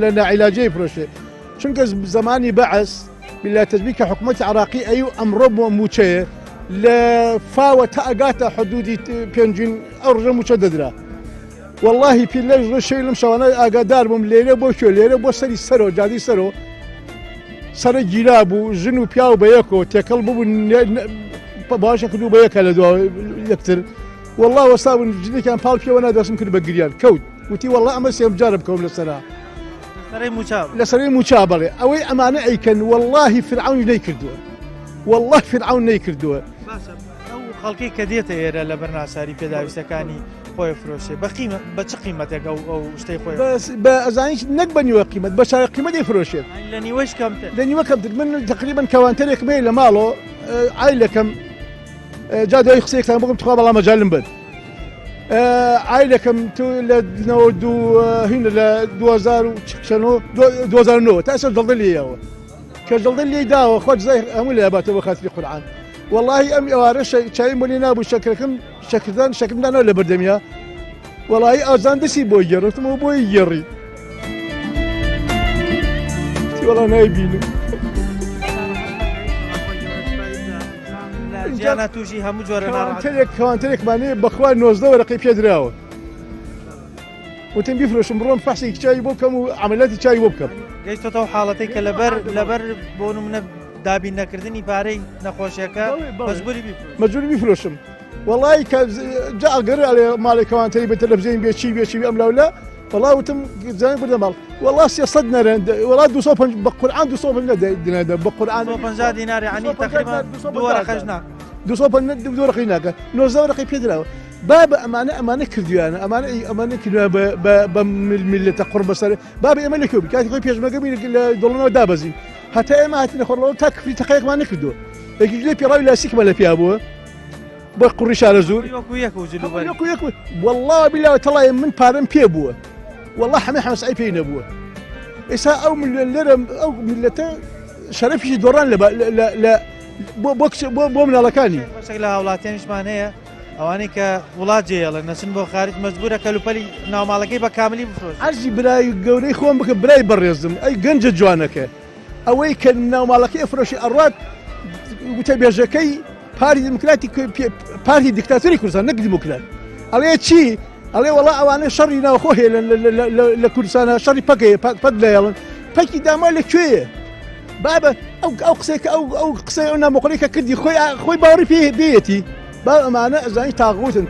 لە ناعیلاجەی فرۆشێ چونکە زمانی بەعەس بلا تەجبیکە حکوومەتی عراقی ئەو ئەمڕۆ موچەیە لە فاوە تا ئەگاتە حدودی پێنجین ئەو ڕژە موچە دەدرا واللهی پێ لە ڕۆژەی لەم شەوانە ئاگادار بووم لێرە بۆ کوێ لێرە بۆ سەری سەرۆ جادی سەرۆ سەرە گیرا بوو ژن و پیا و بە یەکەوە تێکەڵ ببوون باشە کردو بە یەکە لە دو یەکتر والله وەسابوون ژنێکیان پاڵ پێوە نادەسم کرد بە گریان کەوت وتی والله ئەمە سێم جارە بکەم لەسەرا لەسەرەی موچا بەڵێ ئەوەی ئەمانە ئەیکەن واللهی فرعون نەیکردووە والله فرعون نەیکردووە ئەو خەڵکی کە دێتە ئێرە لە بەرناساری پێداویستەکانی خۆی فرۆشێ بە چ قیمەتێک ئەو شتەی خۆی بە ئەزانیش نەک بە نیوە قیمەت بە شای قیمەت دەیفرۆشێت لە نیوەش کەمتر لە نیوە کەمتر من تقریبا کەوانتەرێک بێ لە ماڵۆ ئایلەکەم جا دوای قسەیەکتان بگم توخوا بەڵام مەجالم بن ئایلەکەم تو لە هینە لە 2009 تا ئێستا دڵدە لێیەوە کە دڵدە لێی داوە خۆ جزای هەموو لە باتەوە بە خاتری قورعان واللهی ئەم ئێوارە چاویم بۆ لێ نابوو شەکردانەوە لە بەردەمیە واللهی ئازان دەسی بۆی گێڕتمەوە بۆی گێڕی وەڵا نایبینم جیانە تووشی هەموو جۆرە کەوانتەرێکمانەیە بەخوا 19 وەرەقەی پێدراوە وتم بیفرۆشم بڕۆم فەحسێکی چاوی بۆ بکەم و عەمەلیاتی چاوی بۆ بکەم گەیشتۆتەوە حاڵەتەی کە لەبەر بۆ نمونە دابین نەکردنی پارەی نەخۆشیەکە مەجبوری بیفرۆشم والله کە جا ئەگەر ماڵی کەوانتەری بە تەلەڤیزیۆن بێچی ئەم لاولە والله وتم زانین بردە ماڵ والله 300 نەرەن والله 250 بە قورعان 250 دینارە بە قورعان 250 دینار یعنی تقریبا 2 وەرەقەش ناکە 250 وەرەقەی ناکە 19 وەرەقەی پێدراوە بابە ئەمانە کردویانە ئەمانە کردویان بە میلەتە قوڕ بەسەر بابە ئێمە لەکوێ بووین کاتی خۆی پێشمەرگەمی لە دڵەوە دابەزین هەتا ئێمە هاتینە خۆڕەوە تا کفری تەقەیەکمان نەکردووە یەکیش لێ پێڕاوی لاسیکمە لە پیا بووە بە قوڕی شارە زوور والله بالله تەڵای من پارەم پێ بووە والله هەمێ حەمەسعی پێی نەبووە ئێستا ئەو لێرە ئەو میلەتە شەرەفیشی دۆڕان بۆ مناڵەکانی لە هاوڵاتیانیشمان هەیە ئەوانەی کە وڵات جێڵن نەچن بۆ خارج مەجبورە کەلوپەلی ناوماڵەکەی بە کاملی بفرۆشن عەرزی برای گەورەی خۆم بکە برای بەڕێزم ئەی گەنجە جوانەکە ئەوەی کە ناوماڵەکەی ئەفرۆشی ئەڕات وتەبێژەکەی پارتی دموکراتی پارتی دیکتاتۆری کوردستان نەک دیموکرات ئەڵێ چی ئەڵێ وەڵا ئەوانەی شەڕی ناوخۆ هەیە لە کوردستانە شەڕی پەکەیە پەت لەیەڵن پەکی داما لەکوێیە بابە ئەو قسەیکە ئەو قسەی ئەو نامۆقەڵەی کە کردی خۆی باوەڕی پێ بێتی با ئەمانە ئەزانی تاغوتن